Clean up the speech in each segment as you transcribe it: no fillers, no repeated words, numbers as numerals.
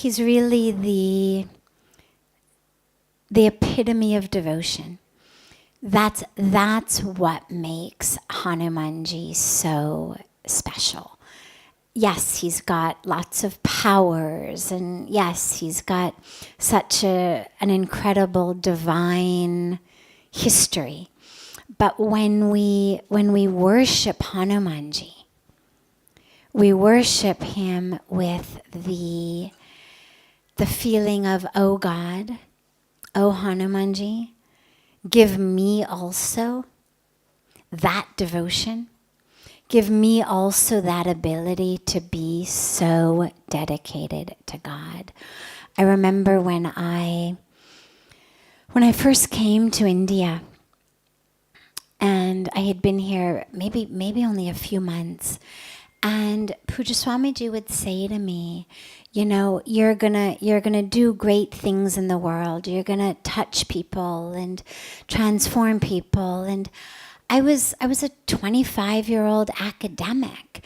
he's really the epitome of devotion. That's what makes Hanumanji so special. Yes, he's got lots of powers, and yes, he's got such an incredible divine history. But when we worship Hanumanji, we worship him with the feeling of, oh God, oh Hanumanji, give me also that devotion. Give me also that ability to be so dedicated to God. I remember when I first came to India, and I had been here maybe only a few months, and Puja Swamiji would say to me, you know, you're gonna do great things in the world. You're gonna touch people and transform people. And I was a 25-year-old academic,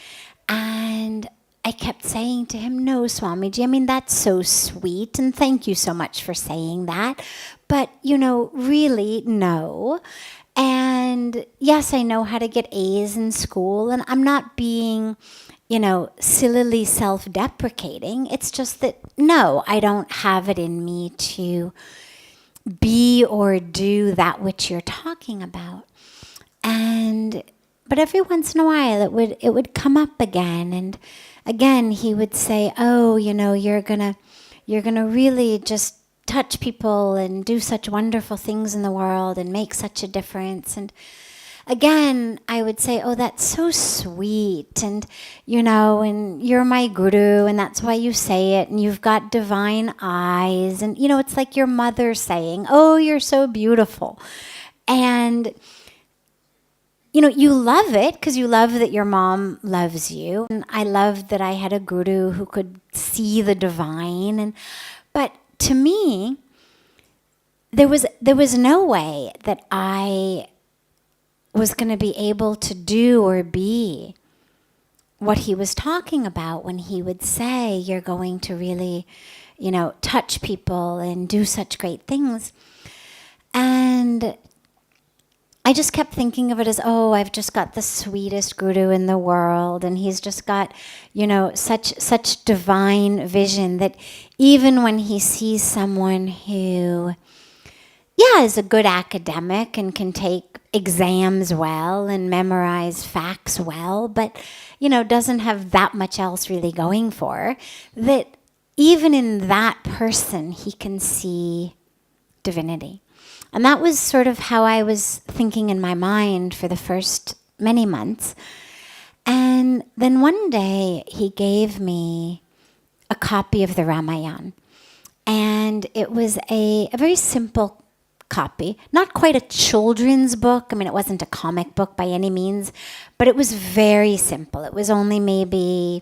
and I kept saying to him, no, Swamiji, I mean, that's so sweet, and thank you so much for saying that, but, you know, really, no. And yes, I know how to get A's in school, and I'm not being, you know, sillily self-deprecating. It's just that, no, I don't have it in me to be or do that which you're talking about. But every once in a while it would come up again, and again he would say, oh, you know, you're gonna really just touch people and do such wonderful things in the world and make such a difference. And again I would say, oh, that's so sweet, and you know, and you're my guru, and that's why you say it, and you've got divine eyes, and you know, it's like your mother saying, oh, you're so beautiful. And you know, you love it because you love that your mom loves you. And I loved that I had a guru who could see the divine. But to me, there was no way that I was going to be able to do or be what he was talking about when he would say, you're going to really, you know, touch people and do such great things. And I just kept thinking of it as, oh, I've just got the sweetest guru in the world, and he's just got, you know, such divine vision that even when he sees someone who, yeah, is a good academic and can take exams well and memorize facts well, but, you know, doesn't have that much else really going for, that even in that person he can see divinity. And that was sort of how I was thinking in my mind for the first many months. And then one day he gave me a copy of the Ramayana. And it was a very simple copy, not quite a children's book. I mean, it wasn't a comic book by any means, but it was very simple. It was only maybe,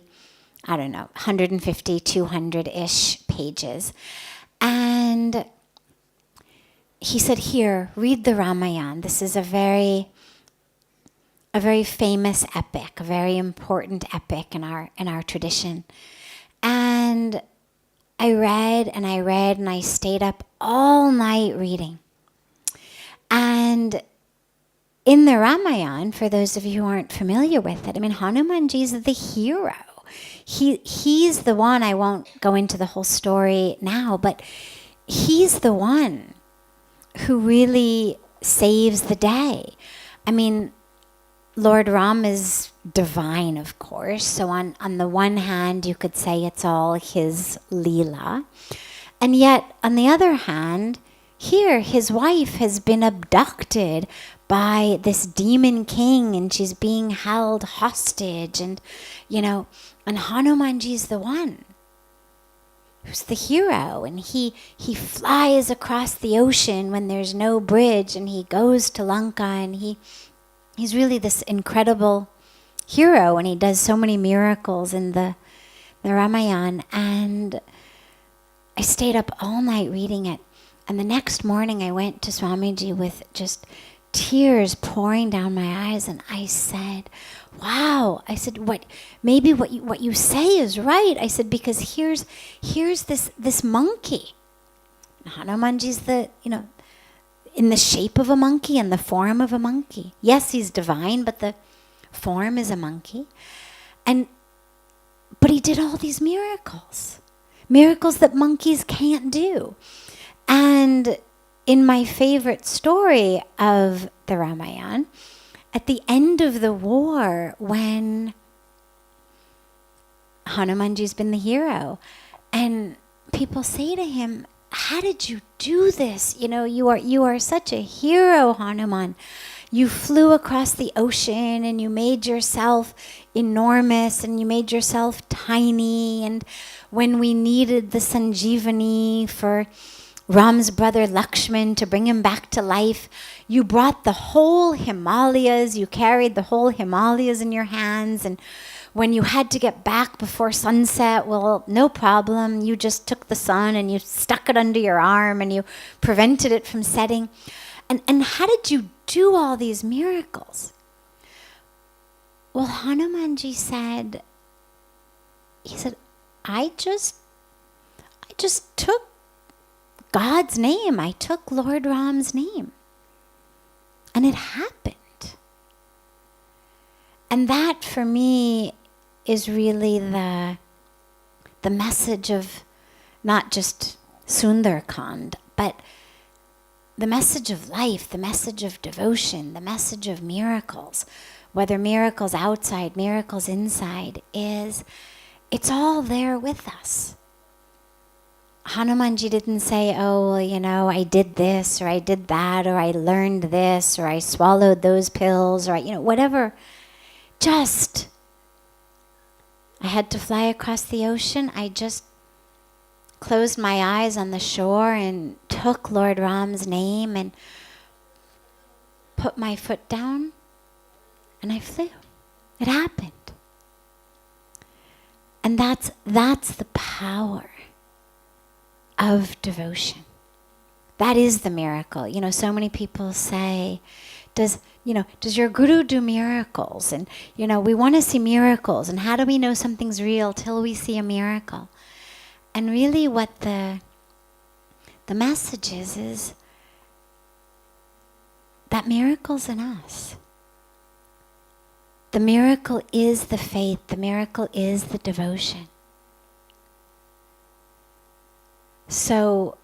I don't know, 150, 200-ish pages. And he said, here, read the Ramayana. This is a very famous epic, a very important epic in our tradition. And I read and I stayed up all night reading. And in the Ramayana, for those of you who aren't familiar with it, I mean, Hanumanji is the hero. He's the one, I won't go into the whole story now, but he's the one who really saves the day. I mean, Lord Ram is divine, of course. So on the one hand, you could say it's all his Leela. And yet, on the other hand, here, his wife has been abducted by this demon king, and she's being held hostage. And, you know, and Hanumanji's the one who's the hero, and he flies across the ocean when there's no bridge, and he goes to Lanka, and he's really this incredible hero, and he does so many miracles in the Ramayana. And I stayed up all night reading it, and the next morning I went to Swamiji with just tears pouring down my eyes, and I said, wow. I said, maybe what you say is right. I said, because here's this monkey. Hanumanji's in the shape of a monkey and the form of a monkey. Yes, he's divine, but the form is a monkey. But he did all these miracles that monkeys can't do. And in my favorite story of the Ramayana, at the end of the war, when Hanumanji's been the hero, and people say to him, how did you do this? You are such a hero, Hanuman. You flew across the ocean and you made yourself enormous and you made yourself tiny. And when we needed the Sanjeevani for Ram's brother Lakshman to bring him back to life, you brought the whole Himalayas. You carried the whole Himalayas in your hands. And when you had to get back before sunset, well, no problem. You just took the sun and you stuck it under your arm and you prevented it from setting. And how did you do all these miracles? Well, Hanumanji said, I just took God's name. I took Lord Ram's name. And it happened. And that for me is really the message of not just Sundarkand, but the message of life, the message of devotion, the message of miracles, whether miracles outside, miracles inside, it's all there with us. Hanumanji didn't say, oh, well, I did this, or I did that, or I learned this, or I swallowed those pills, or whatever. I had to fly across the ocean. I just closed my eyes on the shore and took Lord Ram's name and put my foot down, and I flew. It happened. And that's the power of devotion. That is the miracle. So many people say, does your guru do miracles? And, we want to see miracles. And how do we know something's real till we see a miracle? And really what the message is that miracle's in us. The miracle is the faith. The miracle is the devotion. So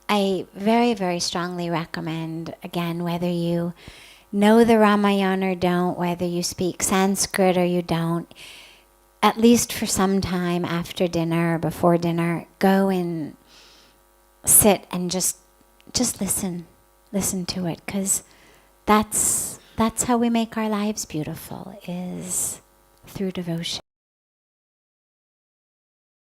I very, very strongly recommend, again, whether you know the Ramayana or don't, whether you speak Sanskrit or you don't, at least for some time after dinner or before dinner, go and sit and just listen to it, because that's how we make our lives beautiful, is through devotion.